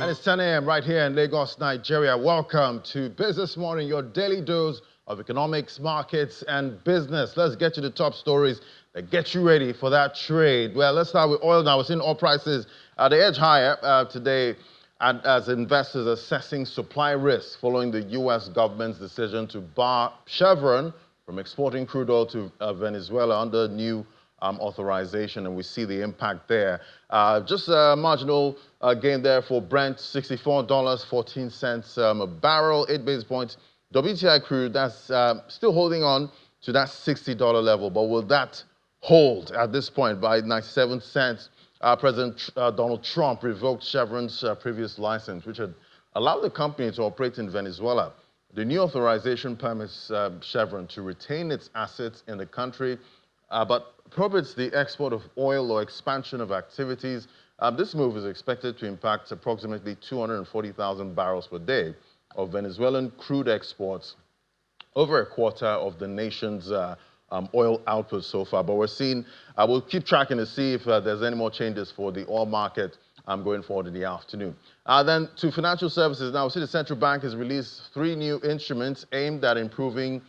And it's 10 a.m. right here in Lagos, Nigeria. Welcome to Business Morning, your daily dose of economics, markets, and business. Let's get to the top stories that get you ready for that trade. Well, let's start with oil now. We're seeing oil prices at the edge higher today as investors assessing supply risks following the U.S. government's decision to bar Chevron from exporting crude oil to Venezuela under new authorization, and we see the impact there. Just a marginal gain there for Brent, $64.14 a barrel, 8 basis points. WTI crude, that's still holding on to that $60 level, but will that hold at this point by 97 cents? President Donald Trump revoked Chevron's previous license, which had allowed the company to operate in Venezuela. The new authorization permits Chevron to retain its assets in the country, but prohibits the export of oil or expansion of activities. This move is expected to impact approximately 240,000 barrels per day of Venezuelan crude exports, over a quarter of the nation's oil output so far. But we're seeing, we'll keep tracking to see if there's any more changes for the oil market going forward in the afternoon. Then to financial services now, we see the central bank has released 3 new instruments aimed at improving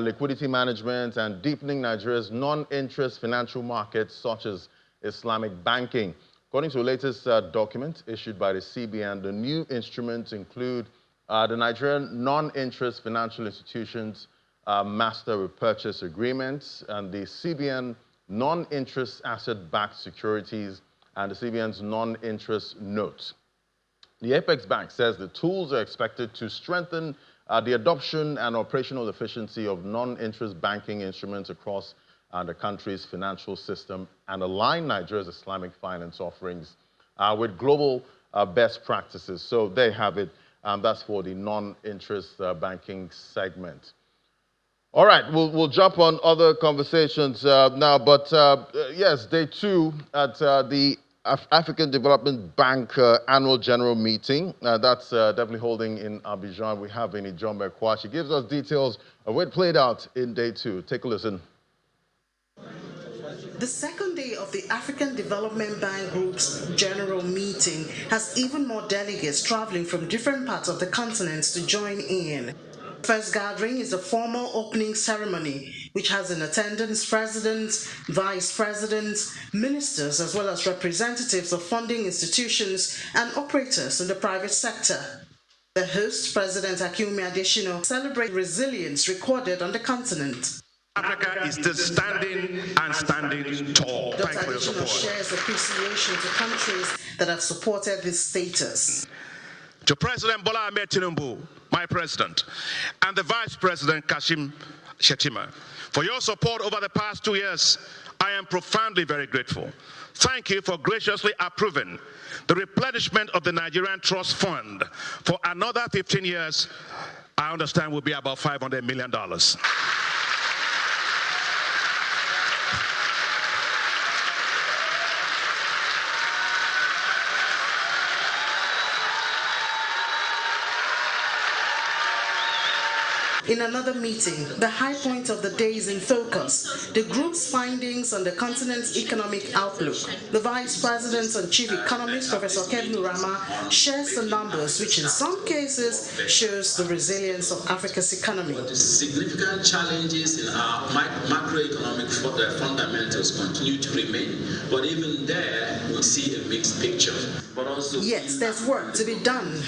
liquidity management and deepening Nigeria's non-interest financial markets, such as Islamic banking. According to the latest document issued by the CBN, the new instruments include the Nigerian Non-Interest Financial Institutions Master Repurchase Agreements and the CBN Non-Interest Asset-Backed Securities and the CBN's Non-Interest Notes. The Apex Bank says the tools are expected to strengthen the adoption and operational efficiency of non-interest banking instruments across the country's financial system and align Nigeria's Islamic finance offerings with global best practices. So they have it. That's for the non-interest banking segment. All right, we'll jump on other conversations now, but yes, day 2 at the African Development Bank annual general meeting. That's definitely holding in Abidjan. We have John Mekwa. She gives us details of what played out in day 2. Take a listen. The second day of the African Development Bank Group's general meeting has even more delegates traveling from different parts of the continent to join in. First gathering is the formal opening ceremony, which has in attendance presidents, vice presidents, ministers, as well as representatives of funding institutions and operators in the private sector. The host, President Akinwumi Adesina, celebrates resilience recorded on the continent. Africa is still standing and standing tall. Dr. Thank you for your support. Shares appreciation to countries that have supported this status. To President Bola Ahmed Tinubu, my president, and the Vice President Kashim Shettima, for your support over the past 2 years, I am profoundly very grateful. Thank you for graciously approving the replenishment of the Nigerian Trust Fund for another 15 years. I understand will be about $500 million. In another meeting, the high point of the day is in focus, the group's findings on the continent's economic outlook. The Vice President and Chief Economist, Professor Kevin Urama, shares the numbers, which in some cases shows the resilience of Africa's economy. The significant challenges in our macroeconomic fundamentals continue to remain, but even there, we see a mixed picture. But also, yes, there's work to be done.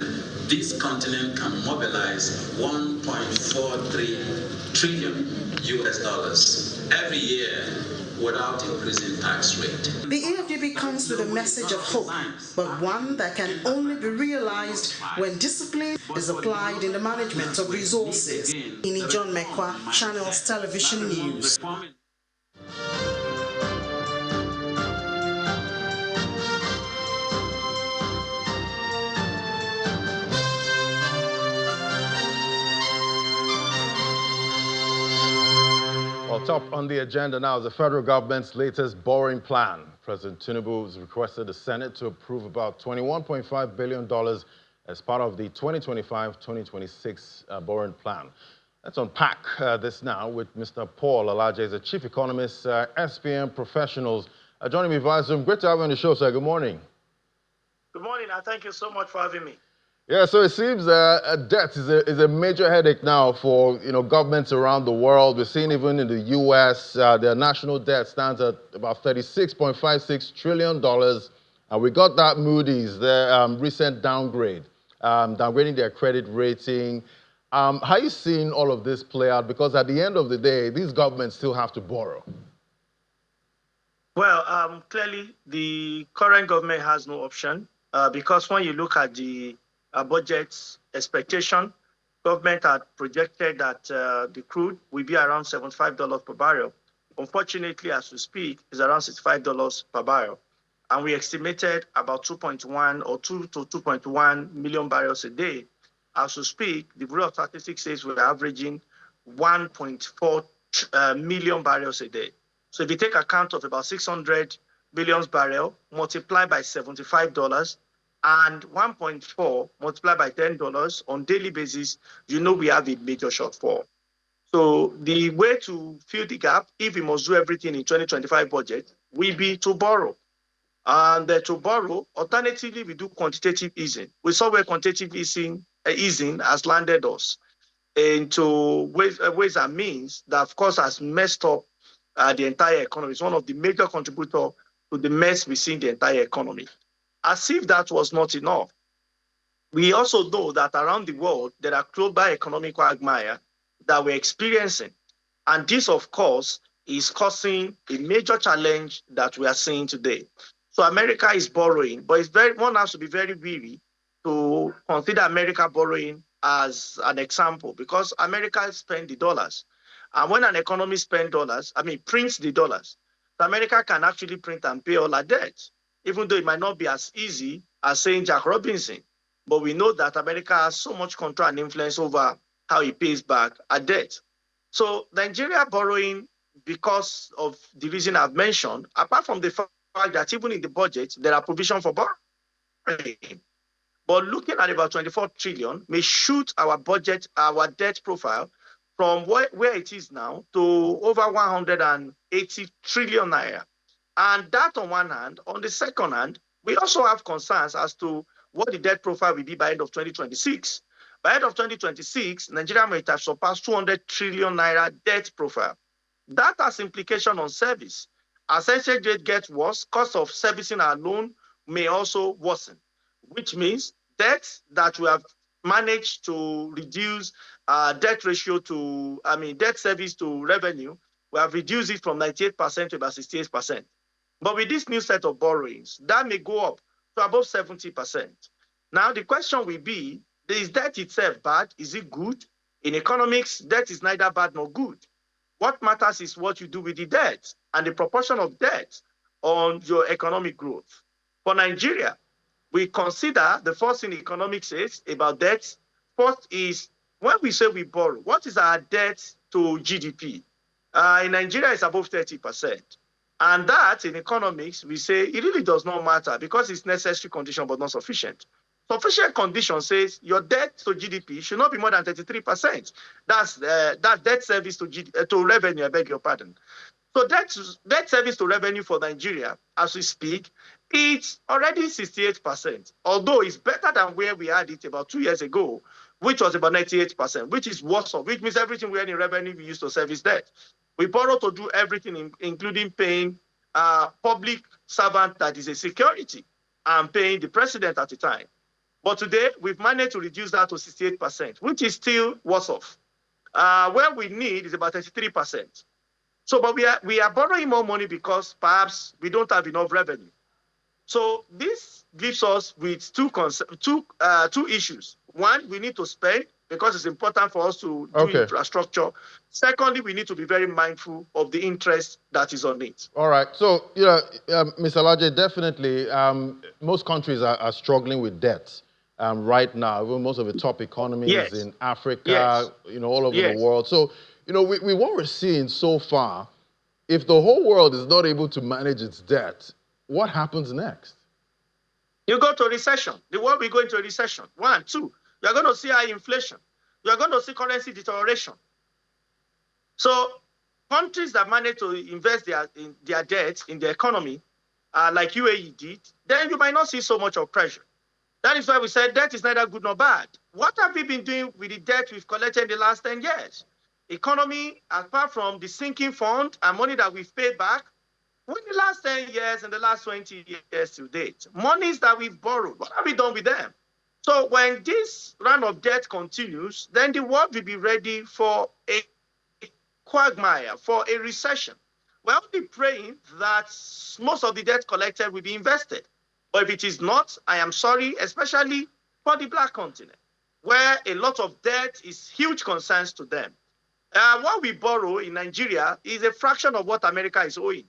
This continent can mobilize 1.43 trillion US dollars every year without increasing tax rate. The AfDB comes with a message of hope, but one that can only be realized when discipline is applied in the management of resources. John Mekwa, Channels Television News. Well, top on the agenda now is the federal government's latest borrowing plan. President Tinubu has requested the Senate to approve about $21.5 billion as part of the 2025-2026 borrowing plan. Let's unpack this now with Mr. Paul Alaje, the chief economist, SPM Professionals. Joining me via Zoom. Great to have you on the show, sir. Good morning. Good morning, and thank you so much for having me. Yeah, so it seems debt is a major headache now for governments around the world. We're seeing even in the U.S. Their national debt stands at about $36.56 trillion. And we got that Moody's, their recent downgrade, downgrading their credit rating. How are you seeing all of this play out? Because at the end of the day, these governments still have to borrow. Well, clearly, the current government has no option because when you look at the budget's expectation, government had projected that the crude will be around $75 per barrel. Unfortunately, as we speak, it's around $65 per barrel. And we estimated about 2.1 or 2 to 2.1 million barrels a day. As we speak, the Bureau of Statistics says we're averaging 1.4 million barrels a day. So if you take account of about 600 billion barrel, multiply by $75, and 1.4 multiplied by $10 on daily basis, you know we have a major shortfall. So the way to fill the gap, if we must do everything in 2025 budget, will be to borrow. And to borrow, alternatively, we do quantitative easing. We saw where quantitative easing has landed us into ways and means that, of course, has messed up the entire economy. It's one of the major contributors to the mess we see in the entire economy. As if that was not enough, we also know that around the world, there are global economic quagmire that we're experiencing. And this, of course, is causing a major challenge that we are seeing today. So America is borrowing, but one has to be very wary to consider America borrowing as an example, because America spends the dollars. And when an economy spends dollars, prints the dollars, America can actually print and pay all our debt, even though it might not be as easy as saying Jack Robinson. But we know that America has so much control and influence over how it pays back our debt. So Nigeria borrowing, because of the reason I've mentioned, apart from the fact that even in the budget, there are provisions for borrowing. But looking at about 24 trillion may shoot our budget, our debt profile from where it is now to over 180 trillion naira. And that on one hand. On the second hand, we also have concerns as to what the debt profile will be by end of 2026. By end of 2026, Nigeria might have surpassed 200 trillion naira debt profile. That has implication on service. As exchange rate gets worse, cost of servicing our loan may also worsen, which means debt that we have managed to reduce debt ratio to, debt service to revenue, we have reduced it from 98% to about 68%. But with this new set of borrowings, that may go up to above 70%. Now, the question will be, is debt itself bad? Is it good? In economics, debt is neither bad nor good. What matters is what you do with the debt and the proportion of debt on your economic growth. For Nigeria, we consider the first thing economics is about debt. First is when we say we borrow, what is our debt to GDP? In Nigeria, it's above 30%. And that in economics, we say it really does not matter because it's necessary condition but not sufficient. Sufficient condition says your debt to GDP should not be more than 33%. That's debt service to revenue, I beg your pardon. So debt service to revenue for Nigeria, as we speak, it's already 68%, although it's better than where we had it about 2 years ago, which was about 98%, which is worse off, which means everything we had in revenue we used to service debt. We borrow to do everything, including paying public servant that is a security and paying the president at the time. But today, we've managed to reduce that to 68%, which is still worse off. Where we need is about 33%. So, but we are borrowing more money because perhaps we don't have enough revenue. So this leaves us with two issues. One, we need to spend because it's important for us to do infrastructure. Secondly, we need to be very mindful of the interest that is on it. All right. So, Mr. Laje, definitely, most countries are struggling with debt right now. Even most of the top economies in Africa, all over the world. So, what we're seeing so far, if the whole world is not able to manage its debt, what happens next? You go to a recession. The world will go into a recession. 1, 2. You're going to see high inflation. You're going to see currency deterioration. So countries that manage to invest their debt in the economy, like UAE did, then you might not see so much of pressure. That is why we said debt is neither good nor bad. What have we been doing with the debt we've collected in the last 10 years? Economy, apart from the sinking fund and money that we've paid back, in the last 10 years and the last 20 years to date, monies that we've borrowed, what have we done with them? So when this round of debt continues, then the world will be ready for a quagmire, for a recession. We're only praying that most of the debt collected will be invested. But if it is not, I am sorry, especially for the Black continent, where a lot of debt is huge concerns to them. What we borrow in Nigeria is a fraction of what America is owing.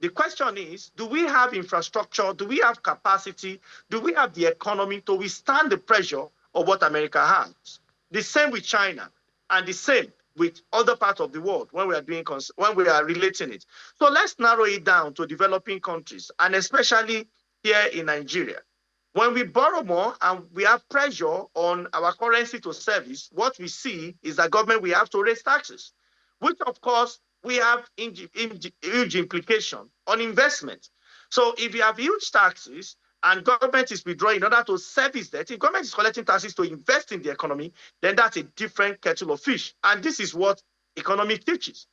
The question is, do we have infrastructure? Do we have capacity? Do we have the economy to withstand the pressure of what America has? The same with China, and the same with other parts of the world when we are relating it. So let's narrow it down to developing countries, and especially here in Nigeria. When we borrow more and we have pressure on our currency to service, what we see is that government, we have to raise taxes, which of course we have huge implication on investment. So if you have huge taxes and government is withdrawing in order to service debt, if government is collecting taxes to invest in the economy, then that's a different kettle of fish. And this is what economics teaches.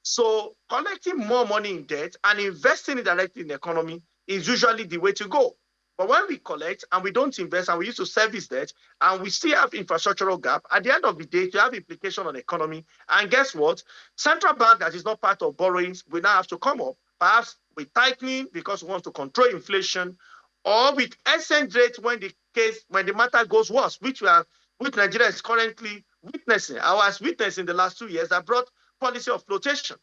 So collecting more money in debt and investing it directly in the economy is usually the way to go. But when we collect and we don't invest and we used to service debt and we still have infrastructural gap, at the end of the day, you have implication on the economy. And guess what? Central bank that is not part of borrowings will now have to come up, perhaps with tightening because we want to control inflation, or with exchange rate when the matter goes worse, which Nigeria is currently witnessing, or has witnessed in the last 2 years, that brought policy of flotation.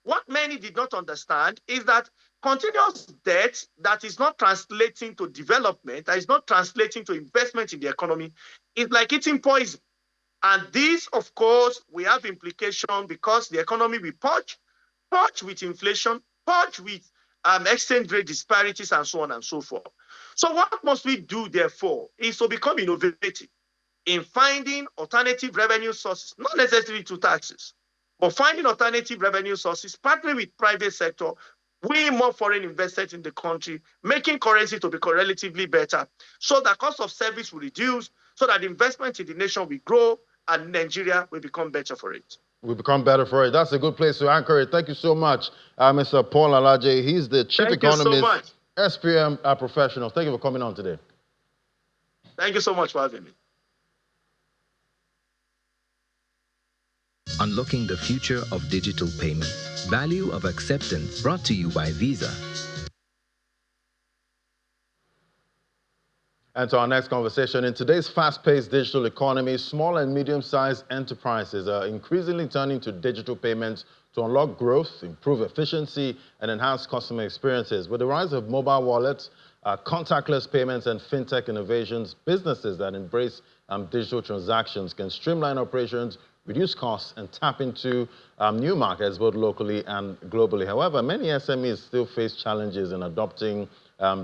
What many did not understand is that continuous debt that is not translating to development, that is not translating to investment in the economy, is like eating poison. And this, of course, we have implication because the economy will purge with inflation, purge with exchange rate disparities, and so on and so forth. So what must we do, therefore, is to become innovative in finding alternative revenue sources, not necessarily to taxes, but finding alternative revenue sources, partnering with private sector, way more foreign investors in the country, making currency to become relatively better, so that cost of service will reduce, so that investment in the nation will grow, and Nigeria will become better for it. We'll become better for it. That's a good place to anchor it. Thank you so much, Mr. Paul Alaje. He's the Chief Economist, SPM professional. Thank you for coming on today. Thank you so much for having me. Unlocking the future of digital payment. Value of acceptance, brought to you by Visa. And to our next conversation, in today's fast-paced digital economy, small and medium-sized enterprises are increasingly turning to digital payments to unlock growth, improve efficiency, and enhance customer experiences. With the rise of mobile wallets, contactless payments, and fintech innovations, businesses that embrace digital transactions can streamline operations, reduce costs, and tap into new markets, both locally and globally. However, many SMEs still face challenges in adopting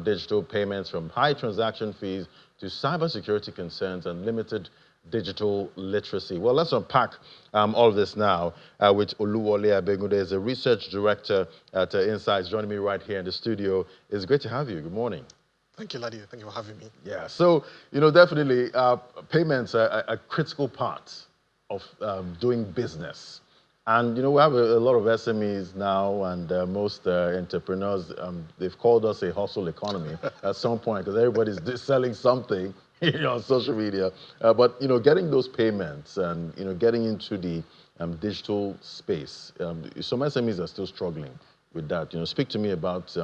digital payments, from high transaction fees to cybersecurity concerns and limited digital literacy. Well, let's unpack all of this now with Oluwole Abegunde, is a research director at Insights, joining me right here in the studio. It's great to have you. Good morning. Thank you, Ladi. Thank you for having me. Yeah, so, definitely payments are a critical part of doing business. And, we have a lot of SMEs now, and most entrepreneurs, they've called us a hustle economy at some point, because everybody's selling something on social media. But, getting those payments and, getting into the digital space, some SMEs are still struggling with that. Speak to me about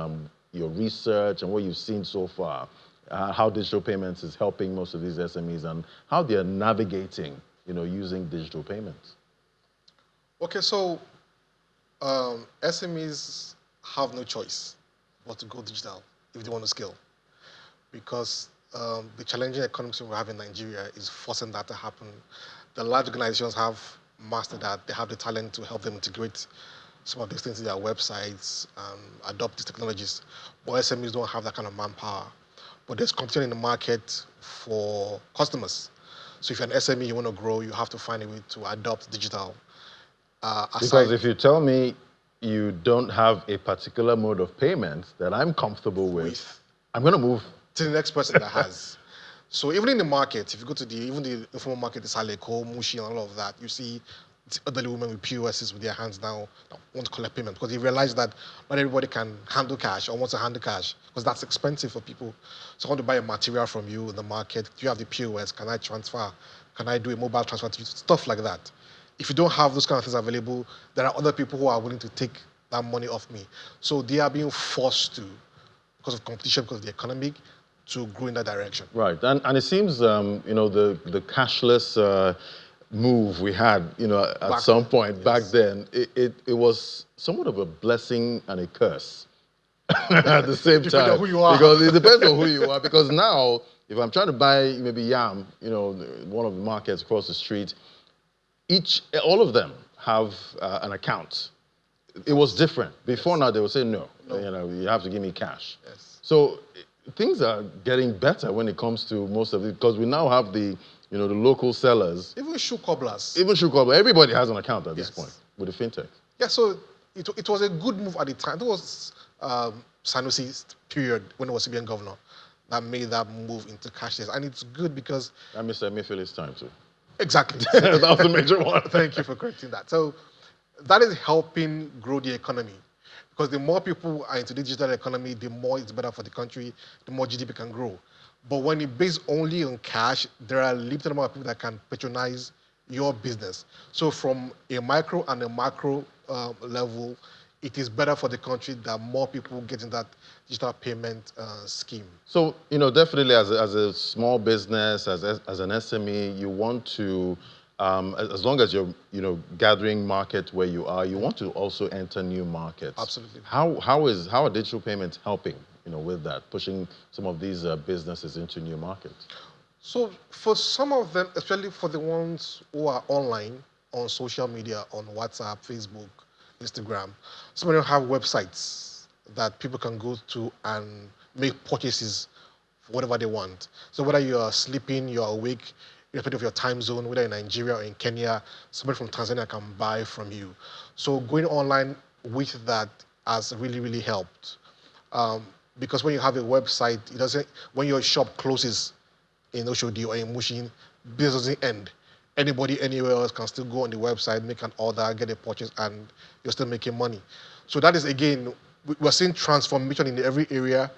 your research and what you've seen so far, how digital payments is helping most of these SMEs and how they're navigating using digital payments. Okay, so SMEs have no choice but to go digital if they want to scale, because the challenging economics we have in Nigeria is forcing that to happen. The large organizations have mastered that. They have the talent to help them integrate some of these things in their websites, adopt these technologies. But SMEs don't have that kind of manpower. But there's competition in the market for customers. So if you're an SME, you want to grow, you have to find a way to adopt digital. Because if you tell me you don't have a particular mode of payment that I'm comfortable with, I'm going to move to the next person that has. So even in the market, if you go to even the informal market, the Saleko, Mushi, and all of that, you see elderly women with POSs with their hands now that want to collect payment because they realize that not everybody can handle cash or wants to handle cash because that's expensive for people. So I want to buy a material from you in the market. Do you have the POS? Can I transfer? Can I do a mobile transfer to you? Stuff like that. If you don't have those kind of things available, there are other people who are willing to take that money off me. So they are being forced to, because of competition, because of the economic, to grow in that direction. Right, and it seems, you know, the cashless move we had, you know, at some point back then, it was somewhat of a blessing and a curse at the same time. Depending on who you are. Because it depends on who you are. Because now, if I'm trying to buy maybe yam, you know, one of the markets across the street, all of them have an account. It was different. Before now, they would say, no, you know, you have to give me cash. Yes. So things are getting better when it comes to most of it, because we now have the, you know, the local sellers. Even shoe cobblers. Even shoe cobblers. Everybody has an account at this point with the fintech. Yeah, so it was a good move at the time. It was Sanusi's period when he was CBN governor that made that move into cashless. And it's good because... That Mr. Emefiele's time too. Exactly. That was the major one. Thank you for correcting that. So that is helping grow the economy. Because the more people are into the digital economy, the more it's better for the country, the more GDP can grow. But when it's based only on cash, there are a limited amount of people that can patronize your business. So from a micro and a macro level, it is better for the country that more people get in that digital payment scheme. So, you know, definitely as a small business, as an SME, you want to, as long as you're, you know, gathering market where you are, you want to also enter new markets. Absolutely. How are digital payments helping, you know, with that, pushing some of these businesses into new markets? So for some of them, especially for the ones who are online, on social media, on WhatsApp, Facebook, Instagram, some of them have websites that people can go to and make purchases for whatever they want. So whether you are sleeping, you are awake, irrespective of your time zone, whether in Nigeria or in Kenya, somebody from Tanzania can buy from you. So going online with that has really, really helped. Because when you have a website, it doesn't, when your shop closes in Oshodi or in Mushin, business doesn't end. Anybody anywhere else can still go on the website, make an order, get a purchase, and you're still making money. So that is, again, we're seeing transformation in every area,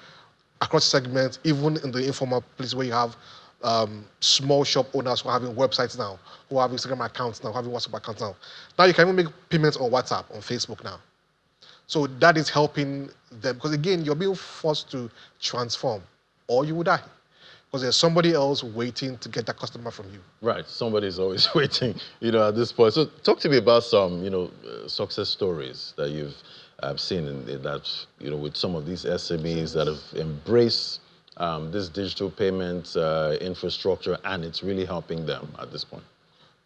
across segments, even in the informal place where you have small shop owners who are having websites now, who have Instagram accounts now, having WhatsApp accounts now. Now you can even make payments on WhatsApp, on Facebook now. So that is helping them, because again, you're being forced to transform, or you will die. Because there's somebody else waiting to get that customer from you. Right, somebody's always waiting, you know, at this point. So talk to me about some, you know, success stories that you've seen in that, you know, with some of these SMEs that have embraced this digital payment infrastructure, and it's really helping them at this point.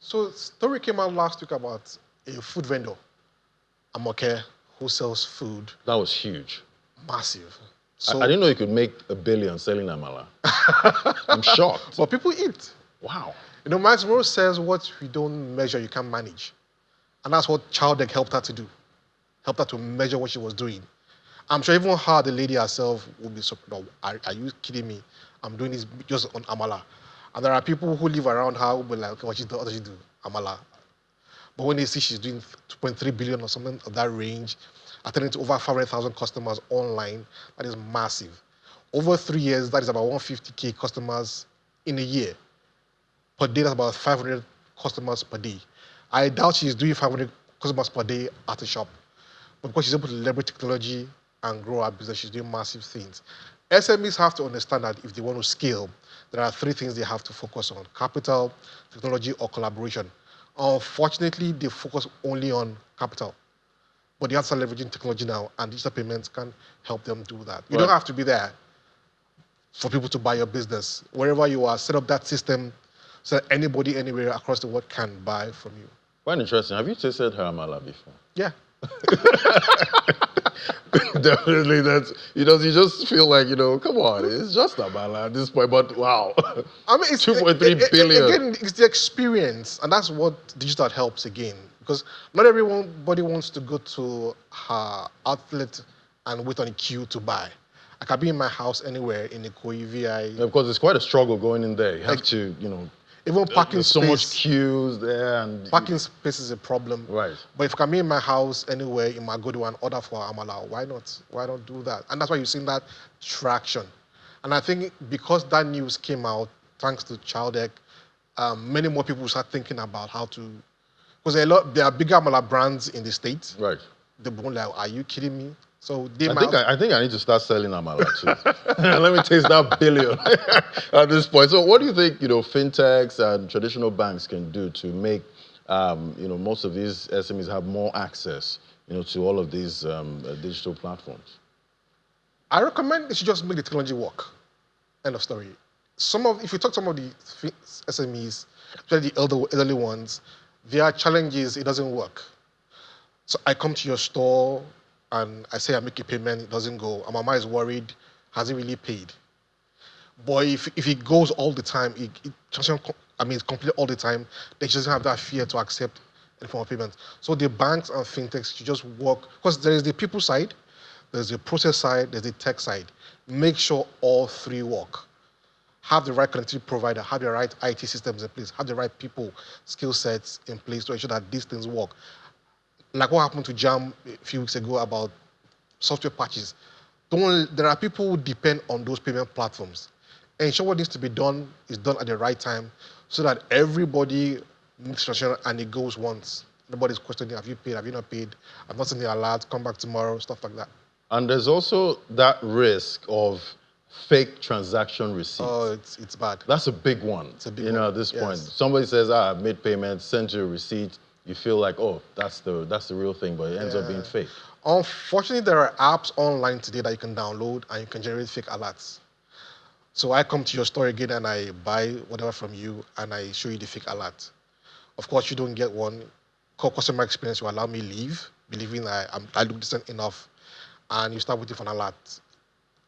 So a story came out last week about a food vendor, Amoke, who sells food. That was huge. Massive. So, I didn't know you could make $1 billion selling amala. I'm shocked. But people eat. Wow. You know, Max Monroe says what you don't measure, you can't manage. And that's what Childek helped her to do. Helped her to measure what she was doing. I'm sure even her, the lady herself, will be surprised. Are you kidding me? I'm doing this just on amala. And there are people who live around her who will be like, okay, what does she do? Amala. But when they see she's doing 2.3 billion or something of that range, attending to over 500,000 customers online, that is massive. Over 3 years, that is about 150K customers in a year. Per day, that's about 500 customers per day. I doubt she's doing 500 customers per day at a shop. But because she's able to leverage technology and grow her business, she's doing massive things. SMEs have to understand that if they want to scale, there are 3 things they have to focus on: capital, technology, or collaboration. Unfortunately, they focus only on capital. But they have to start leveraging technology now, and digital payments can help them do that. You don't have to be there for people to buy your business. Wherever you are, set up that system so that anybody, anywhere across the world can buy from you. Quite interesting. Have you tasted her amala before? Yeah. Definitely, that's, you know, you just feel like, you know, come on, it's just amala at this point, but wow. I mean, it's 2.3 billion. Again, it's the experience, and that's what digital helps again. Because not everybody wants to go to her outlet and wait on a queue to buy. I can be in my house anywhere in Ikoyi, VI. Yeah, because it's quite a struggle going in there. You have to, even parking there's space. so much queues there. And parking space is a problem. Right. But if I can be in my house anywhere in Magodo and order for Amala, why not? Why not do that? And that's why you've seen that traction. And I think because that news came out, thanks to Childec, many more people start thinking about how to, because there are bigger Amala brands in the States. Right. They're like, are you kidding me? So I think I need to start selling Amala too. Let me taste that billion at this point. So what do you think, fintechs and traditional banks can do to make, most of these SMEs have more access, to all of these digital platforms? I recommend they should just make the technology work. End of story. If you talk to some of the SMEs, especially the elderly ones, there are challenges, it doesn't work. So I come to your store and I say I make a payment, it doesn't go. And mama is worried, has it really paid? But if it goes all the time, it's complete all the time, then she doesn't have that fear to accept any form of payment. So the banks and fintechs should just work, because there is the people side, there's the process side, there's the tech side. Make sure all three work. Have the right connectivity provider, have the right IT systems in place, have the right people, skill sets in place to ensure that these things work. Like what happened to Jam a few weeks ago about software patches. There are people who depend on those payment platforms. Ensure what needs to be done is done at the right time so that everybody makes transaction and it goes once. Nobody's questioning, have you paid, have you not paid? I've not seen the alert, come back tomorrow, stuff like that. And there's also that risk of fake transaction receipts. Oh, it's bad. That's a big one. It's a big one. At this Yes. point. Somebody says, I've made payments, send you a receipt. You feel like, oh, that's the real thing, but it ends up being fake. Unfortunately, there are apps online today that you can download and you can generate fake alerts. So I come to your store again and I buy whatever from you and I show you the fake alert. Of course, you don't get one. Customer experience will allow me leave, believing I look decent enough. And you start waiting for an alert,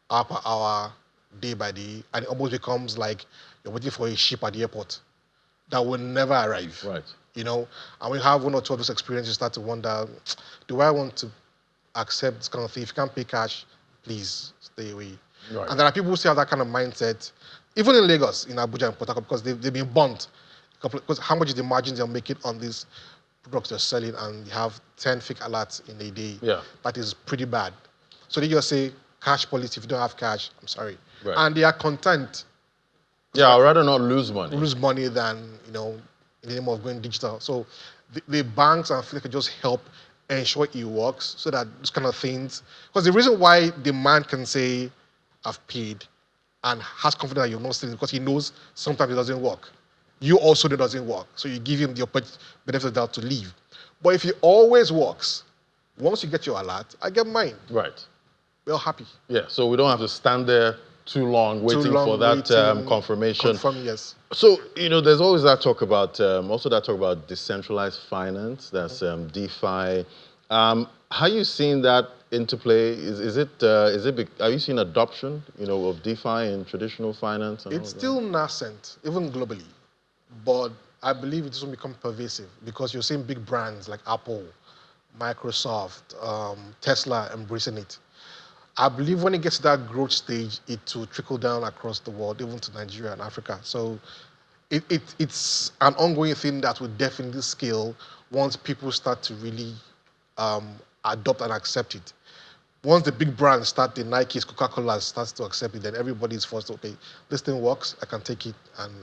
hour per hour, day by day, and it almost becomes like you're waiting for a ship at the airport that will never arrive. Right. And we have one or two of those experiences, you start to wonder, do I want to accept this kind of thing? If you can't pay cash, please stay away. Right. And there are people who still have that kind of mindset, even in Lagos, in Abuja and Port Harcourt, because they've been burnt. Because how much is the margins they're making on these products they're selling, and you have 10 fake alerts in a day. Yeah. That is pretty bad. So they just say, cash policy, if you don't have cash, I'm sorry. Right. And they are content. Yeah, I'd rather not lose money. Lose money than, in the name of going digital. So the banks and fintech can just help ensure it works so that those kind of things, because the reason why the man can say, I've paid, and has confidence that you're not stealing, because he knows sometimes it doesn't work. You also know it doesn't work. So you give him the benefit of the doubt to leave. But if it always works, once you get your alert, I get mine. Right. We're all happy. Yeah, so we don't have to stand there too long waiting for that confirmation. Confirm, yes. So, there's always that talk about, decentralized finance, that's DeFi. How are you seeing that interplay? Are you seeing adoption, of DeFi in traditional finance? It's still nascent, even globally. But I believe it will become pervasive because you're seeing big brands like Apple, Microsoft, Tesla embracing it. I believe when it gets to that growth stage, it will trickle down across the world, even to Nigeria and Africa. So it's an ongoing thing that will definitely scale once people start to really adopt and accept it. Once the big brands start, the Nikes, Coca-Cola starts to accept it, then everybody's forced to, okay, this thing works, I can take it, and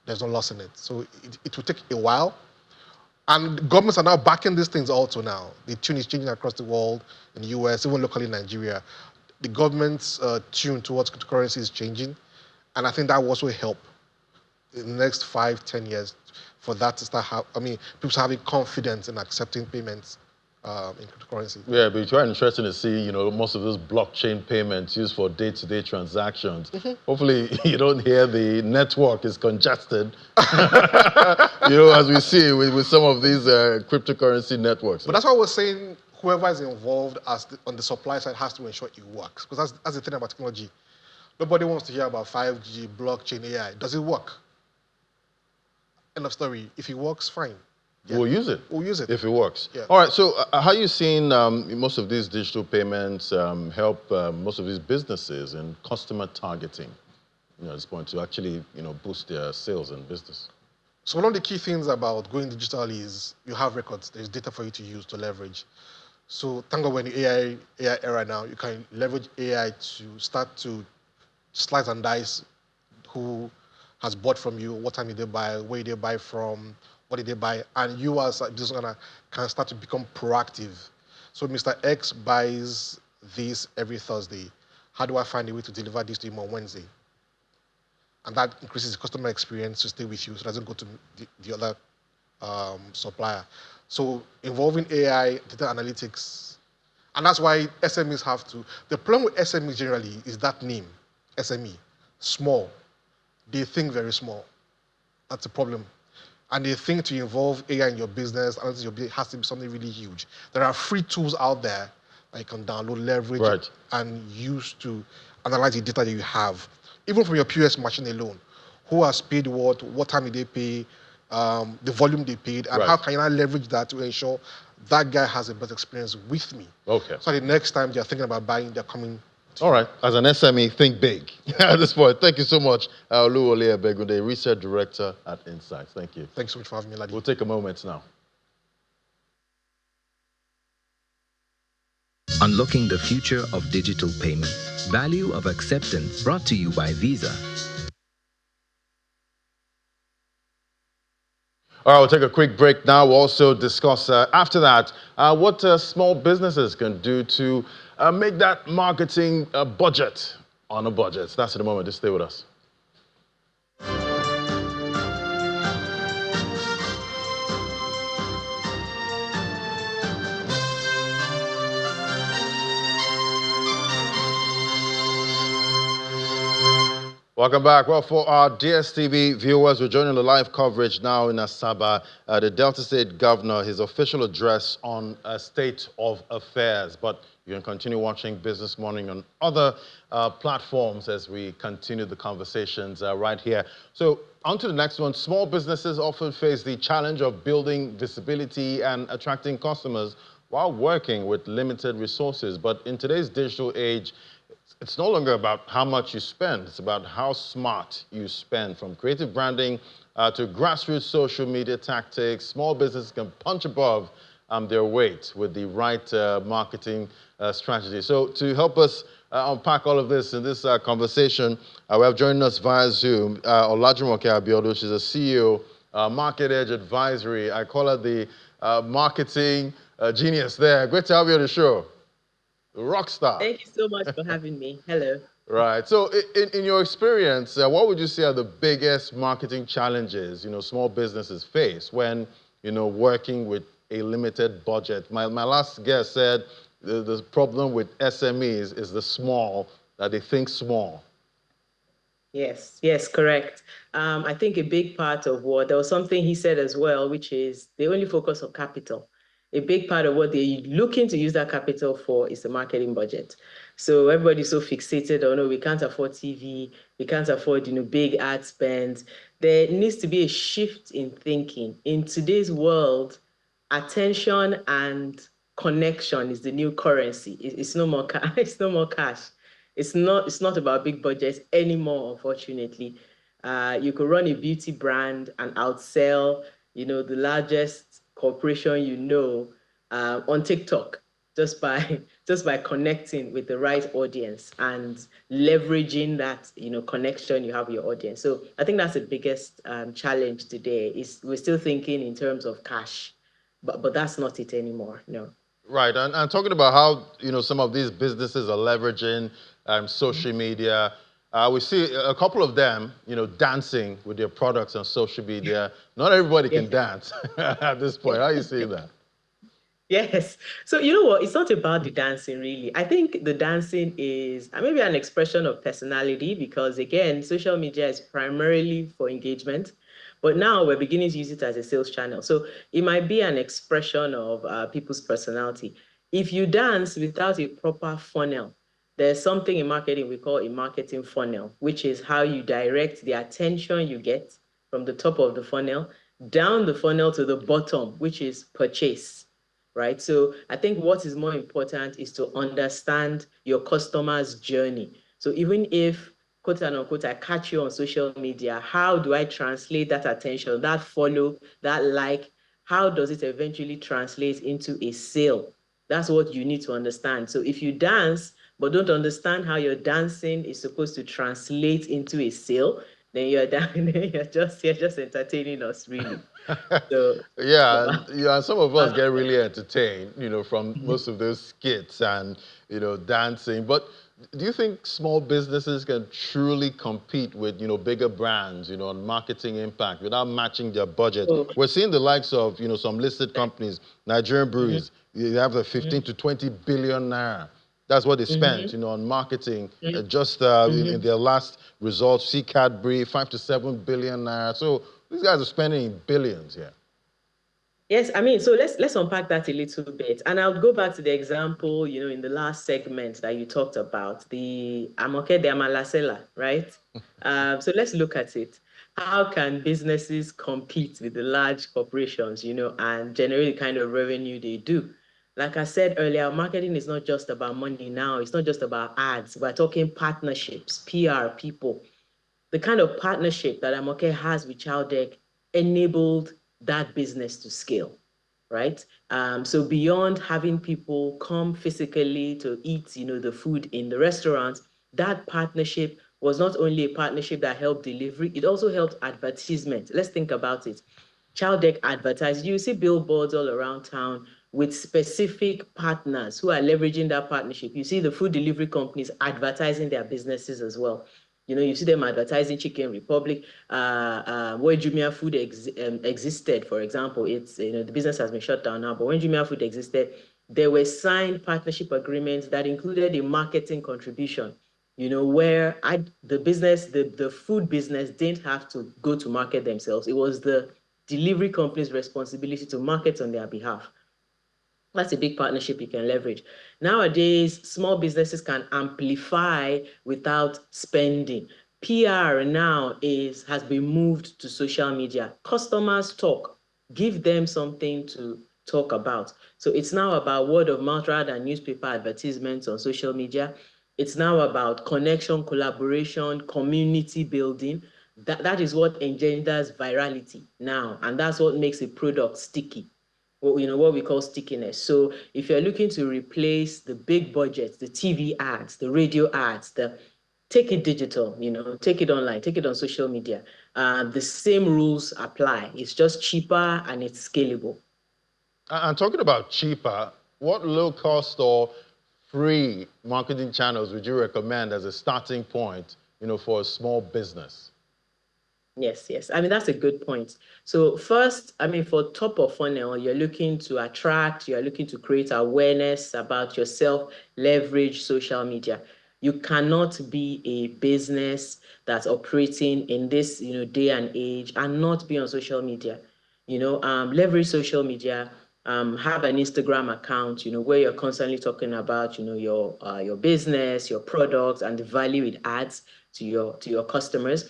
there's no loss in it. So it will take a while. And governments are now backing these things also now. The tune is changing across the world, in the US, even locally in Nigeria. The government's tune towards cryptocurrency is changing. And I think that will also help in the next 5-10 years for that to start people having confidence in accepting payments in cryptocurrency. Yeah, but it's quite interesting to see, most of those blockchain payments used for day-to-day transactions. Mm-hmm. Hopefully, you don't hear the network is congested, as we see with some of these cryptocurrency networks. But that's why I was saying whoever is involved on the supply side has to ensure it works. Because that's the thing about technology. Nobody wants to hear about 5G, blockchain, AI. Does it work? End of story. If it works, fine. We'll use it. We'll use it. If it works. Yeah. All right, so how are you seeing most of these digital payments help most of these businesses in customer targeting, at this point, to actually, boost their sales and business? So one of the key things about going digital is you have records. There's data for you to use to leverage. So thank God we're in the AI era now. You can leverage AI to start to slice and dice who has bought from you, what time did they buy, where did they buy from, what did they buy, and you as a business owner can start to become proactive. So Mr. X buys this every Thursday. How do I find a way to deliver this to him on Wednesday? And that increases the customer experience to stay with you, so it doesn't go to the other supplier. So involving AI, data analytics, and that's why SMEs have to. The problem with SMEs generally is that name, SME, small. They think very small. That's a problem. And they think to involve AI in your business, it has to be something really huge. There are free tools out there that you can download, leverage, and use to analyze the data that you have. Even from your POS machine alone, who has paid what time did they pay, the volume they paid, and how can I leverage that to ensure that guy has a better experience with me? Okay. So the next time they're thinking about buying, they're coming. All right. As an SME, think big at this point. Thank you so much, Oluwole Ebegunde, Research Director at Insights. Thank you. Thanks so much for having me, Ladi. We'll take a moment now. Unlocking the future of digital payment. Value of acceptance, brought to you by Visa. All right, we'll take a quick break now. We'll also discuss after that what small businesses can do to make that marketing budget on a budget. That's in a moment. Just stay with us. Welcome back. Well, for our DSTV viewers, we're joining the live coverage now in Asaba. The Delta State Governor, his official address on a state of affairs. But you can continue watching Business Morning on other platforms as we continue the conversations right here. So on to the next one. Small businesses often face the challenge of building visibility and attracting customers while working with limited resources. But in today's digital age, it's no longer about how much you spend. It's about how smart you spend. From creative branding to grassroots social media tactics, small businesses can punch above their weight with the right marketing strategy. So to help us unpack all of this in this conversation, we have joining us via Zoom Olajumoke Abiodun. She's a CEO, Market Edge Advisory. I call her the marketing genius there. Great to have you on the show. Rock star. Thank you so much for having me. Hello. Right. So in your experience, what would you say are the biggest marketing challenges, small businesses face when, working with a limited budget? My last guest said the problem with SMEs is the small, that they think small. Yes, correct. I think a big part of there was something he said as well, which is they only focus on capital. A big part of what they're looking to use that capital for is the marketing budget. So everybody's so fixated on, we can't afford TV, we can't afford, big ad spends. There needs to be a shift in thinking. In today's world, attention and connection is the new currency. It's no more it's no more cash. It's not about big budgets anymore, unfortunately. You could run a beauty brand and outsell, the largest corporation on TikTok just by connecting with the right audience and leveraging that connection you have with your audience. So I think that's the biggest challenge today. Is we're still thinking in terms of cash, but that's not it anymore. No. Right, and talking about how some of these businesses are leveraging social media. We see a couple of them, dancing with their products on social media. Not everybody can dance at this point. How are you seeing that? Yes. So you know what? It's not about the dancing, really. I think the dancing is maybe an expression of personality because, again, social media is primarily for engagement. But now we're beginning to use it as a sales channel. So it might be an expression of people's personality. If you dance without a proper funnel, there's something in marketing we call a marketing funnel, which is how you direct the attention you get from the top of the funnel down the funnel to the bottom, which is purchase, right? So I think what is more important is to understand your customer's journey. So even if, quote unquote, I catch you on social media, how do I translate that attention, that follow, that like, how does it eventually translate into a sale? That's what you need to understand. So if you dance, but don't understand how your dancing is supposed to translate into a sale, then you're down, you're just entertaining us, really. So Yeah, yeah, some of us get uh, really entertained, from most of those skits and, dancing. But do you think small businesses can truly compete with, bigger brands, on marketing impact without matching their budget? so, We're seeing the likes of, some listed companies, Nigerian mhm, breweries, you have the 15 to 20 billion naira. That's what they spent, mhm, on marketing. mhm, Just in mhm. their last results, C Cadbury, 5 to 7 billion naira. So these guys are spending billions here. Yes, I mean, so let's unpack that a little bit. And I'll go back to the example, in the last segment that you talked about, the Amoke de Amalasela, right? So let's look at it. How can businesses compete with the large corporations, and generate the kind of revenue they do? Like I said earlier, marketing is not just about money now. It's not just about ads. We're talking partnerships, PR, people. The kind of partnership that Amoke has with Chowdeck enabled that business to scale, right? So beyond having people come physically to eat, the food in the restaurant, that partnership was not only a partnership that helped delivery, it also helped advertisement. Let's think about it. Chowdeck advertised. You see billboards all around town with specific partners who are leveraging that partnership. You see the food delivery companies advertising their businesses as well. You see them advertising Chicken Republic, where Jumia Food existed, for example. It's, the business has been shut down now, but when Jumia Food existed, there were signed partnership agreements that included a marketing contribution, where the food business didn't have to go to market themselves. It was the delivery company's responsibility to market on their behalf. That's a big partnership you can leverage. Nowadays, small businesses can amplify without spending. PR now has been moved to social media. Customers talk. Give them something to talk about. So it's now about word of mouth rather than newspaper advertisements on social media. It's now about connection, collaboration, community building. That is what engenders virality now, and that's what makes a product sticky, what we call stickiness. So if you're looking to replace the big budgets, the TV ads, the radio ads, take it digital, take it online, take it on social media. The same rules apply. It's just cheaper and it's scalable. And talking about cheaper, what low cost or free marketing channels would you recommend as a starting point, for a small business? Yes. I mean, that's a good point. So first, I mean, for top of funnel, you're looking to attract, you're looking to create awareness about yourself, leverage social media. You cannot be a business that's operating in this, day and age and not be on social media. Leverage social media, have an Instagram account, where you're constantly talking about, your business, your products, and the value it adds to your customers.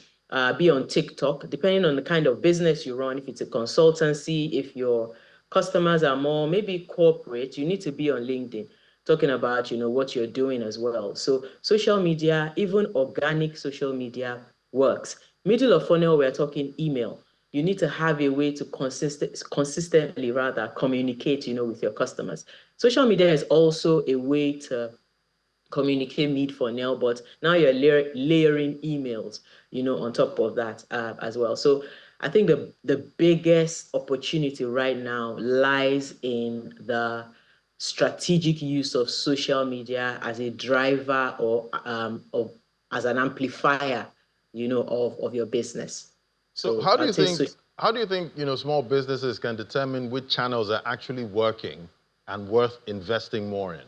Be on TikTok, depending on the kind of business you run. If it's a consultancy, if your customers are more maybe corporate, you need to be on LinkedIn, talking about what you're doing as well. So social media, even organic social media, works. Middle of funnel, we're talking email. You need to have a way to consistently rather communicate, with your customers. Social media is also a way to communicate mid funnel, but now you're layering emails, on top of that as well. So I think the biggest opportunity right now lies in the strategic use of social media as a driver or as an amplifier, of your business. So So I'd say how do you think, small businesses can determine which channels are actually working and worth investing more in?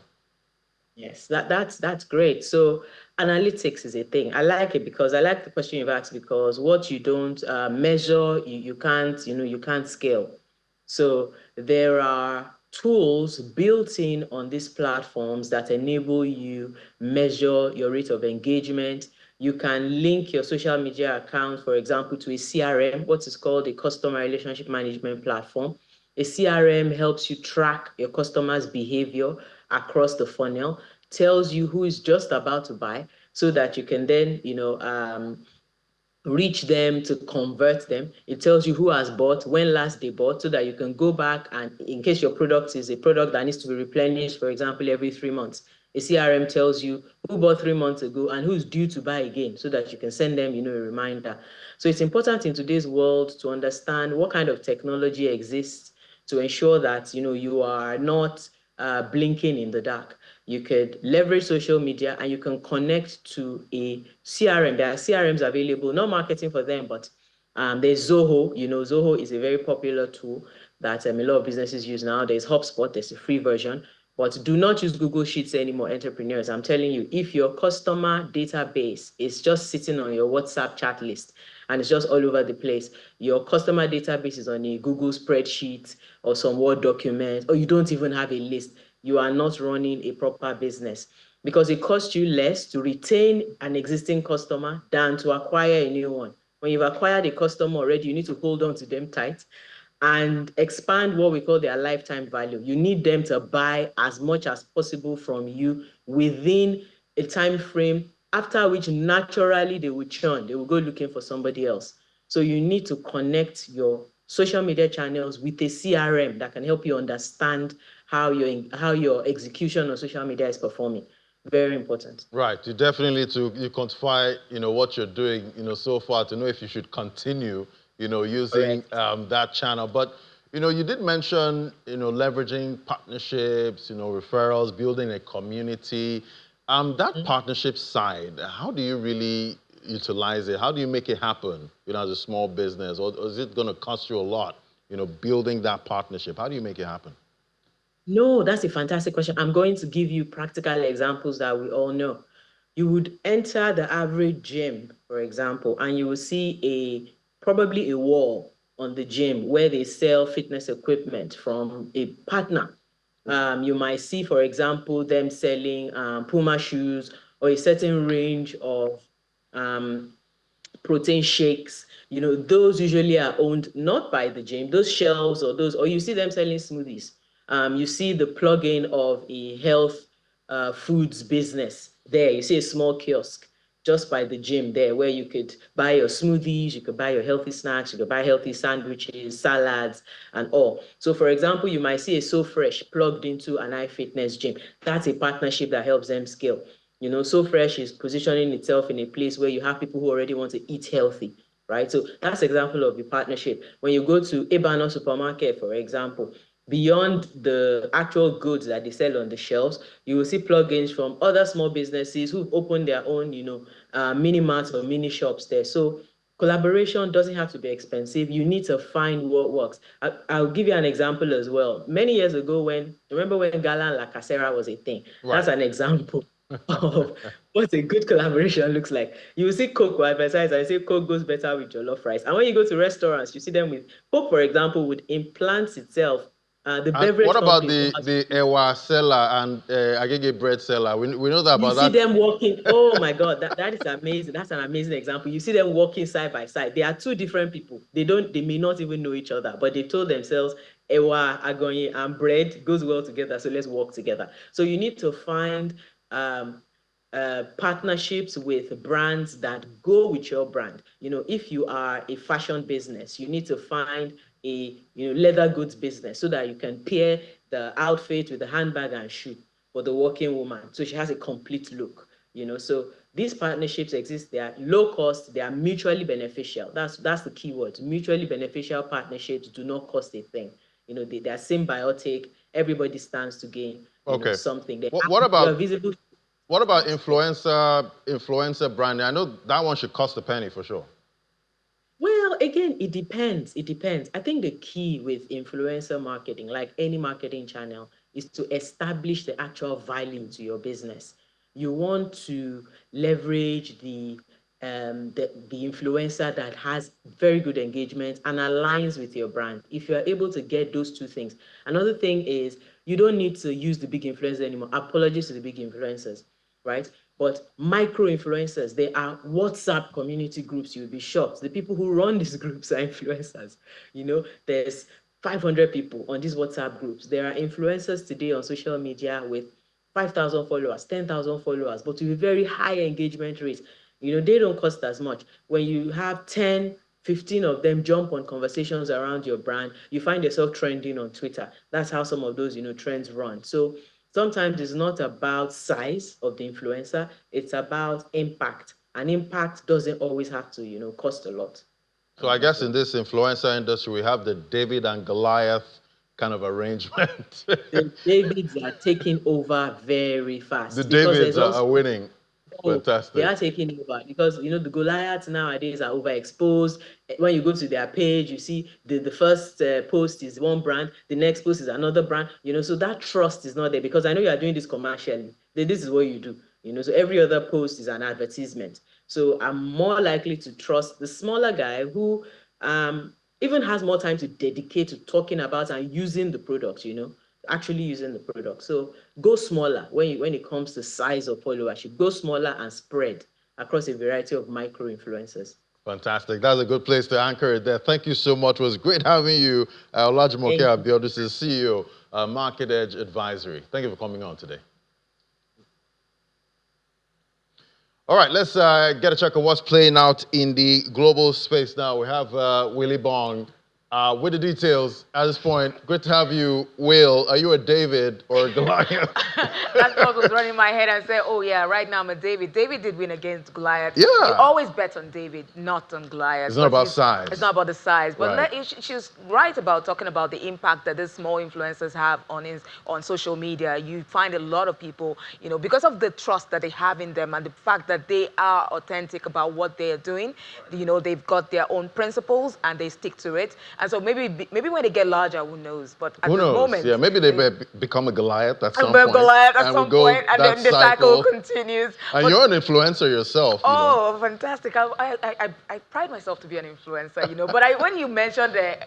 Yes, that's great. So analytics is a thing. I like it because I like the question you've asked, because what you don't measure, you can't, you can't scale. So there are tools built in on these platforms that enable you measure your rate of engagement. You can link your social media account, for example, to a CRM, what is called a customer relationship management platform. A CRM helps you track your customers' behavior across the funnel, tells you who is just about to buy, so that you can then, reach them to convert them. It tells you who has bought, when last they bought, so that you can go back and in case your product is a product that needs to be replenished, for example, every 3 months, a CRM tells you who bought 3 months ago and who's due to buy again, so that you can send them, a reminder. So it's important in today's world to understand what kind of technology exists to ensure that, you are not blinking in the dark. You could leverage social media and you can connect to a CRM. There are CRMs available, not marketing for them, but there's Zoho. Zoho is a very popular tool that a lot of businesses use now. There's HubSpot, there's a free version, but do not use Google Sheets anymore, entrepreneurs. I'm telling you, if your customer database is just sitting on your WhatsApp chat list and it's just all over the place, your customer database is on a Google spreadsheet or some Word document, or you don't even have a list, you are not running a proper business, because it costs you less to retain an existing customer than to acquire a new one. When you've acquired a customer already, you need to hold on to them tight and expand what we call their lifetime value. You need them to buy as much as possible from you within a time frame, after which naturally they will churn. They will go looking for somebody else. So you need to connect your social media channels with a CRM that can help you understand how your execution on social media is performing. Very important. Right. You definitely you quantify, what you're doing, so far to know if you should continue, using that channel. But, you did mention, leveraging partnerships, referrals, building a community. That partnership side, how do you really utilize it? How do you make it happen, as a small business? Or is it going to cost you a lot, building that partnership? How do you make it happen? No, that's a fantastic question. I'm going to give you practical examples that we all know. You would enter the average gym, for example, and you will see probably a wall on the gym where they sell fitness equipment from a partner. You might see, for example, them selling Puma shoes or a certain range of protein shakes. Those usually are owned not by the gym. Those shelves or you see them selling smoothies. You see the plug-in of a health foods business there. You see a small kiosk just by the gym there where you could buy your smoothies, you could buy your healthy snacks, you could buy healthy sandwiches, salads, and all. So for example, you might see a So Fresh plugged into an iFitness gym. That's a partnership that helps them scale. So Fresh is positioning itself in a place where you have people who already want to eat healthy, right? So that's an example of a partnership. When you go to Ebano supermarket, for example, beyond the actual goods that they sell on the shelves, you will see plugins from other small businesses who've opened their own, mini marts or mini shops there. So collaboration doesn't have to be expensive. You need to find what works. I'll give you an example as well. Many years ago, remember when Gala and La Casera was a thing? Right. That's an example of what a good collaboration looks like. You will see Coke will advertise and say Coke goes better with jollof rice. And when you go to restaurants, you see them with Coke, for example, would implant itself. The beverage. What about the Ewa seller and Agege bread seller? We know that about that. You see them walking. Oh my God, that is amazing. That's an amazing example. You see them walking side by side. They are two different people. They may not even know each other, but they told themselves Ewa, Agonye, and bread goes well together. So let's walk together. So you need to find partnerships with brands that go with your brand. If you are a fashion business, you need to find a leather goods business so that you can pair the outfit with the handbag and shoe for the working woman, so she has a complete look. So these partnerships exist. They are low cost. They are mutually beneficial. That's the key word. Mutually beneficial partnerships do not cost a thing. They are symbiotic. Everybody stands to gain. Something. What about influencer branding? I know that one should cost a penny for sure. Well, again, it depends. I think the key with influencer marketing, like any marketing channel, is to establish the actual value to your business. You want to leverage the influencer that has very good engagement and aligns with your brand. If you are able to get those two things. Another thing is you don't need to use the big influencers anymore. Apologies to the big influencers, right? But micro-influencers, they are WhatsApp community groups. You'll be shocked. The people who run these groups are influencers. You know, there's 500 people on these WhatsApp groups. There are influencers today on social media with 5,000 followers, 10,000 followers, but with a very high engagement rate. You know, they don't cost as much. When you have 10, 15 of them jump on conversations around your brand, you find yourself trending on Twitter. That's how some of those, trends run. So sometimes it's not about size of the influencer, it's about impact. And impact doesn't always have to, cost a lot. So I guess in this influencer industry, we have the David and Goliath kind of arrangement. The Davids are taking over very fast. The Davids are winning. Fantastic. They are taking over because the Goliaths nowadays are overexposed. When you go to their page, you see the first post is one brand, the next post is another brand. So that trust is not there because I know you are doing this commercially. This is what you do. So every other post is an advertisement. So I'm more likely to trust the smaller guy who even has more time to dedicate to talking about and using the product. Actually using the product. So go smaller when it comes to size of followership. Go smaller and spread across a variety of micro influencers. Fantastic. That's a good place to anchor it there. Thank you so much. It was great having you. Olajumoke Abiodun is CEO, Market Edge Advisory. Thank you for coming on today. All right, let's get a check of what's playing out in the global space now. We have Willie Bong with the details at this point. Great to have you, Will. Are you a David or a Goliath? That thought was running in my head. I said, oh, yeah, right now I'm a David. David did win against Goliath. Yeah. You always bet on David, not on Goliath. It's not about size. It's not about the size. But right. She's right about talking about the impact that these small influencers have on social media. You find a lot of people, because of the trust that they have in them and the fact that they are authentic about what they are doing, they've got their own principles and they stick to it. And so maybe when they get larger, who knows? But at the moment, yeah, maybe they become a Goliath at some point. Goliath at some point, and then the cycle continues. And you're an influencer yourself. Oh, fantastic! I pride myself to be an influencer, But when you mentioned the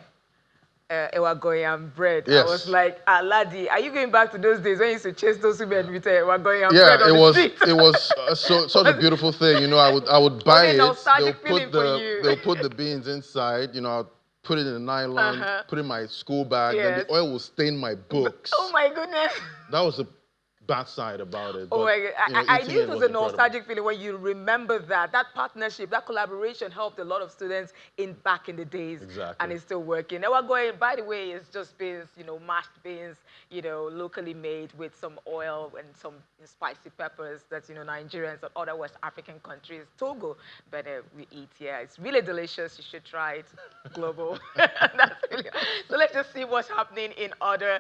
Ewa Goyam bread, yes. I was like, Ladi, are you going back to those days when you used to chase those women with Ewa Goyam bread on the street? It was such a beautiful thing. I would buy it. They'll put the beans inside. I'll put it in a nylon, put it in my school bag, then the oil will stain my books. Oh my goodness. That was the bad side about it. Oh my God. I knew it was a nostalgic feeling when you remember that partnership, that collaboration helped a lot of students back in the days. Exactly. And it's still working. Now we're going, by the way, it's just beans, mashed beans, locally made with some oil and some spicy peppers that, Nigerians and other West African countries, Togo, but we eat here. It's really delicious. You should try it. Global. So let's just see what's happening in other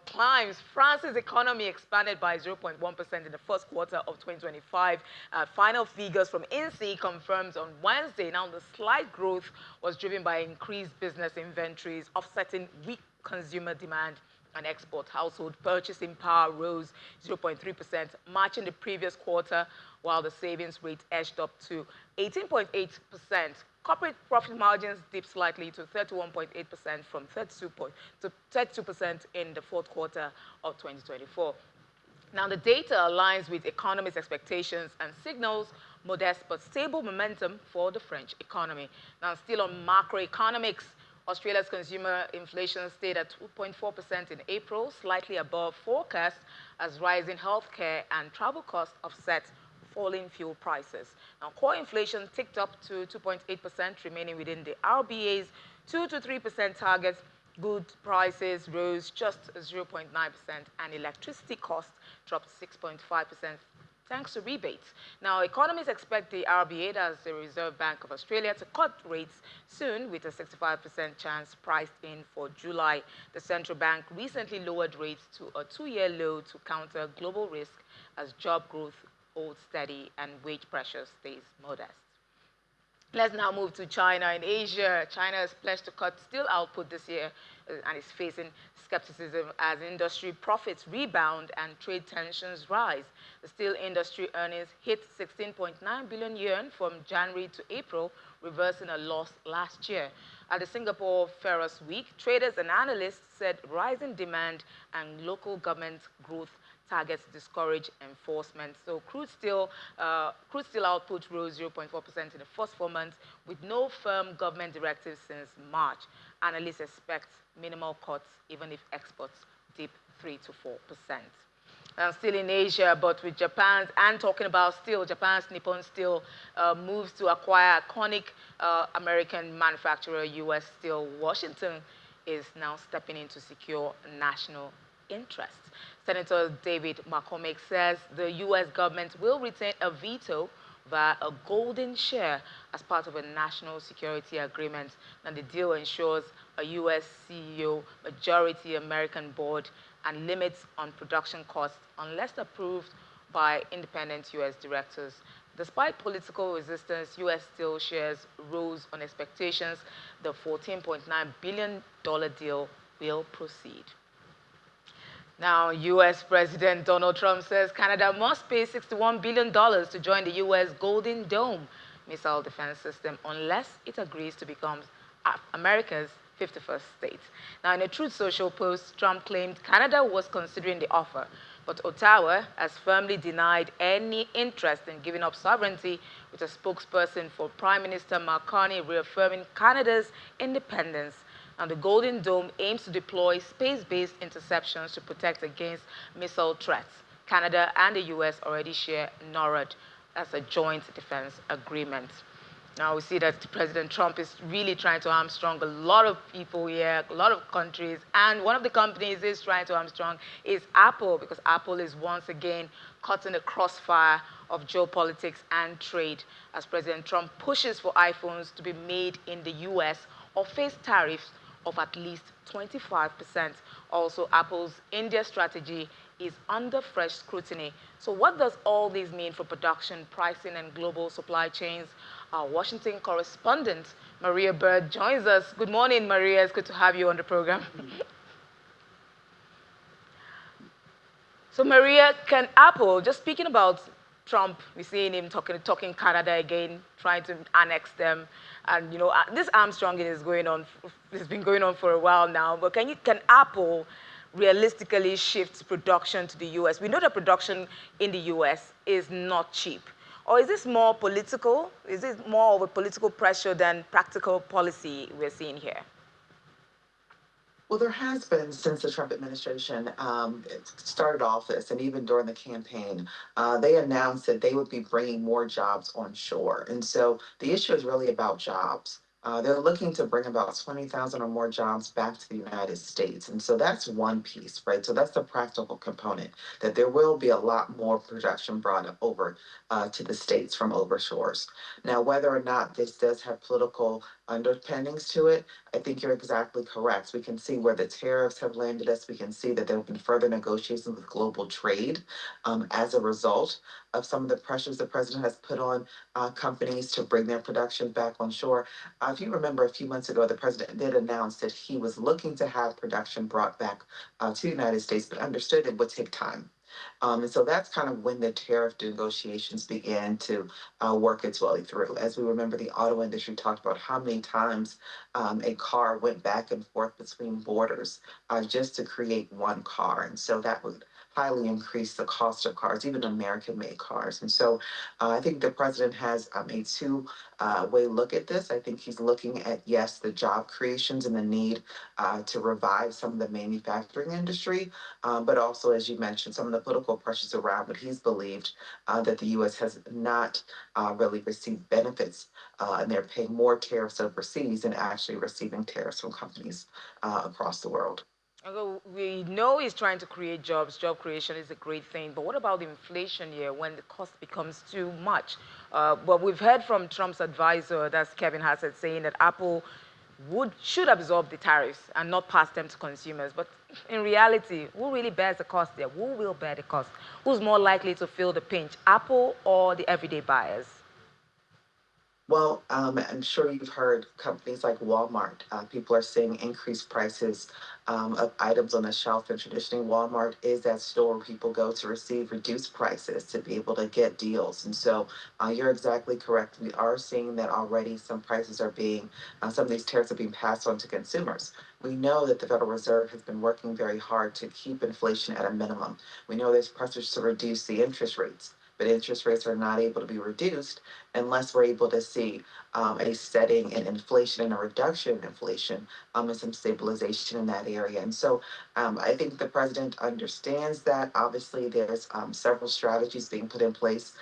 climes. France's economy expanded by 0.1% in the first quarter of 2025. Final figures from INSEE confirmed on Wednesday. Now, the slight growth was driven by increased business inventories, offsetting weak consumer demand and export. Household purchasing power rose 0.3%, matching the previous quarter, while the savings rate edged up to 18.8%. Corporate profit margins dipped slightly to 31.8% from 32% in the fourth quarter of 2024. Now, the data aligns with economists' expectations and signals modest but stable momentum for the French economy. Now, still on macroeconomics, Australia's consumer inflation stayed at 2.4% in April, slightly above forecast, as rising healthcare and travel costs offset falling fuel prices. Now, core inflation ticked up to 2.8%, remaining within the RBA's 2 to 3% target. Good prices rose just 0.9%, and electricity costs dropped 6.5%, thanks to rebates. Now, economists expect the RBA, as the Reserve Bank of Australia, to cut rates soon, with a 65% chance priced in for July. The central bank recently lowered rates to a 2-year low to counter global risk as job growth holds steady and wage pressure stays modest. Let's now move to China. In Asia, China has pledged to cut steel output this year and is facing skepticism as industry profits rebound and trade tensions rise. The steel industry earnings hit 16.9 billion yuan from January to April, reversing a loss last year. At the Singapore Ferrous Week, traders and analysts said rising demand and local government growth targets discourage enforcement. So crude steel output rose 0.4% in the first 4 months with no firm government directive since March. Analysts expect minimal cuts even if exports dip 3 to 4%. Still in Asia, but with Japan's, and talking about steel, Japan's Nippon Steel moves to acquire iconic American manufacturer U.S. Steel. Washington is now stepping in to secure national interests. Senator David McCormick says the U.S. government will retain a veto via a golden share as part of a national security agreement. And the deal ensures a U.S. CEO, majority American board, and limits on production costs unless approved by independent U.S. directors. Despite political resistance, U.S. Steel shares rose on expectations the $14.9 billion deal will proceed. Now, U.S. President Donald Trump says Canada must pay $61 billion to join the U.S. Golden Dome missile defense system unless it agrees to become America's 51st state. Now, in a Truth Social post, Trump claimed Canada was considering the offer, but Ottawa has firmly denied any interest in giving up sovereignty, with a spokesperson for Prime Minister Mark Carney reaffirming Canada's independence. And the Golden Dome aims to deploy space-based interceptions to protect against missile threats. Canada and the U.S. already share NORAD as a joint defense agreement. Now we see that President Trump is really trying to hamstrung a lot of people here, a lot of countries, and one of the companies is trying to hamstrung is Apple, because Apple is once again caught in the crossfire of geopolitics and trade as President Trump pushes for iPhones to be made in the U.S. or face tariffs of at least 25%. Also, Apple's India strategy is under fresh scrutiny. So what does all this mean for production, pricing, and global supply chains? Our Washington correspondent, Maria Bird, joins us. Good morning, Maria. It's good to have you on the program. So, Maria, can Apple, just speaking about Trump, we're seeing him talking Canada again, trying to annex them. And, you know, this armstronging is going on, it's been going on for a while now. But can Apple realistically shift production to the U.S.? We know that production in the U.S. is not cheap. Or is this more political? Is this more of a political pressure than practical policy we're seeing here? Well, there has been since the Trump administration started office, and even during the campaign, they announced that they would be bringing more jobs onshore. And so the issue is really about jobs. They're looking to bring about 20,000 or more jobs back to the United States. And so that's one piece, right? So that's the practical component, that there will be a lot more production brought up over to the States from overshores. Now, whether or not this does have political underpinnings to it, I think you're exactly correct. We can see where the tariffs have landed us. We can see that there have been further negotiations with global trade as a result of some of the pressures the president has put on companies to bring their production back on shore. If you remember a few months ago, the president did announce that he was looking to have production brought back to the United States, but understood it would take time. And so that's kind of when the tariff negotiations began to work its way through. As we remember, the auto industry talked about how many times a car went back and forth between borders just to create one car. And so that would highly increase the cost of cars, even American-made cars. And so I think the president has a two-way look at this. I think he's looking at, yes, the job creations and the need to revive some of the manufacturing industry, but also, as you mentioned, some of the political pressures around what he's believed that the U.S. has not really received benefits, and they're paying more tariffs overseas than actually receiving tariffs from companies across the world. Although we know he's trying to create jobs, job creation is a great thing, but what about inflation here when the cost becomes too much? Well, we've heard from Trump's advisor, that's Kevin Hassett, saying that Apple should absorb the tariffs and not pass them to consumers. But in reality, who really bears the cost there? Who will bear the cost? Who's more likely to feel the pinch, Apple or the everyday buyers? Well, I'm sure you've heard companies like Walmart. People are seeing increased prices of items on the shelf. And traditionally, Walmart is that store where people go to receive reduced prices to be able to get deals. And so you're exactly correct. We are seeing that already some prices are being, some of these tariffs are being passed on to consumers. We know that the Federal Reserve has been working very hard to keep inflation at a minimum. We know there's pressures to reduce the interest rates, but interest rates are not able to be reduced unless we're able to see a setting in inflation and a reduction in inflation and some stabilization in that area. And so I think the president understands that. Obviously, there's several strategies being put in place.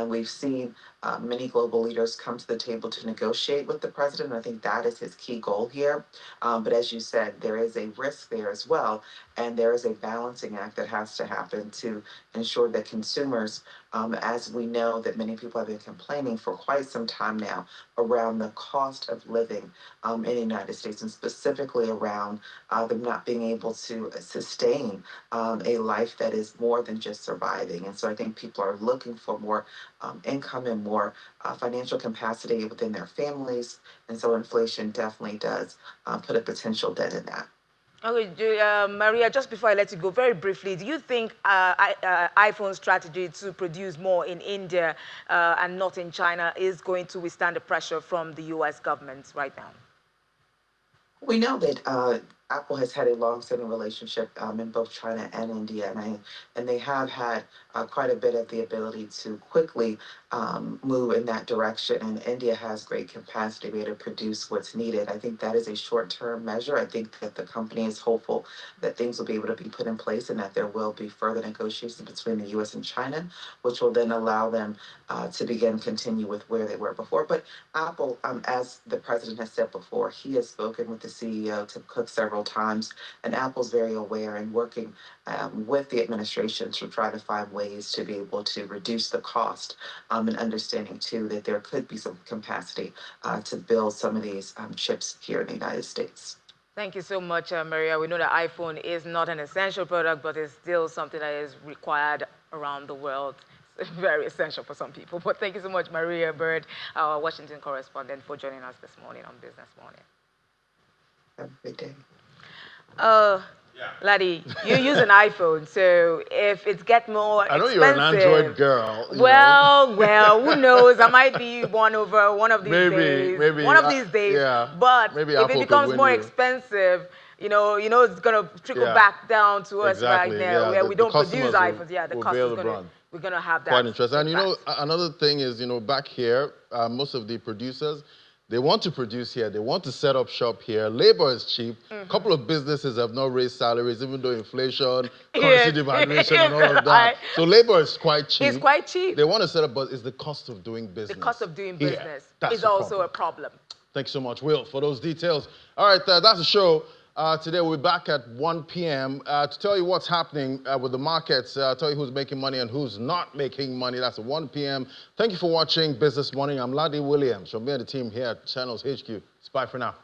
We've seen many global leaders come to the table to negotiate with the president. I think that is his key goal here. But as you said, there is a risk there as well. And there is a balancing act that has to happen to ensure that consumers, as we know that many people have been complaining for quite some time now around the cost of living in the United States, and specifically around them not being able to sustain a life that is more than just surviving. And so I think people are looking for more income and more financial capacity within their families. And so inflation definitely does put a potential dent in that. Okay, Maria, just before I let you go, very briefly, do you think iPhone's strategy to produce more in India and not in China is going to withstand the pressure from the U.S. government right now? We know that Apple has had a long-standing relationship in both China and India, and they have had quite a bit of the ability to quickly move in that direction. And India has great capacity to be able to produce what's needed. I think that is a short-term measure. I think that the company is hopeful that things will be able to be put in place and that there will be further negotiations between the U.S. and China, which will then allow them to continue with where they were before. But Apple, as the president has said before, he has spoken with the CEO, Tim Cook, several times, and Apple's very aware and working with the administration to try to find ways to be able to reduce the cost and understanding too that there could be some capacity to build some of these chips here in the United States. Thank you so much, Maria. We know that iPhone is not an essential product, but it's still something that is required around the world. It's very essential for some people. But thank you so much, Maria Bird, our Washington correspondent, for joining us this morning on Business Morning. Have a great day. Laddie, you use an iPhone, so if it gets more expensive... I know you're an Android girl. Well, who knows? I might be one of these days. Maybe. One of these days. Yeah. But maybe if Apple it becomes more expensive, you know it's going to trickle back down to us right now, where we don't produce iPhones. The cost is we're going to have that. Quite interesting. And impact. Another thing is, back here, most of the producers, they want to produce here. They want to set up shop here. Labor is cheap. A couple of businesses have not raised salaries, even though inflation, currency devaluation, and all of that. So labor is quite cheap. It's quite cheap. They want to set up, but it's the cost of doing business. The cost of doing business is also a problem. Thanks so much, Will, for those details. All right, that's the show. Today we'll be back at 1 p.m. To tell you what's happening with the markets, tell you who's making money and who's not making money. That's at 1 p.m. Thank you for watching Business Morning. I'm Laddie Williams from me and the team here at Channels HQ. It's bye for now.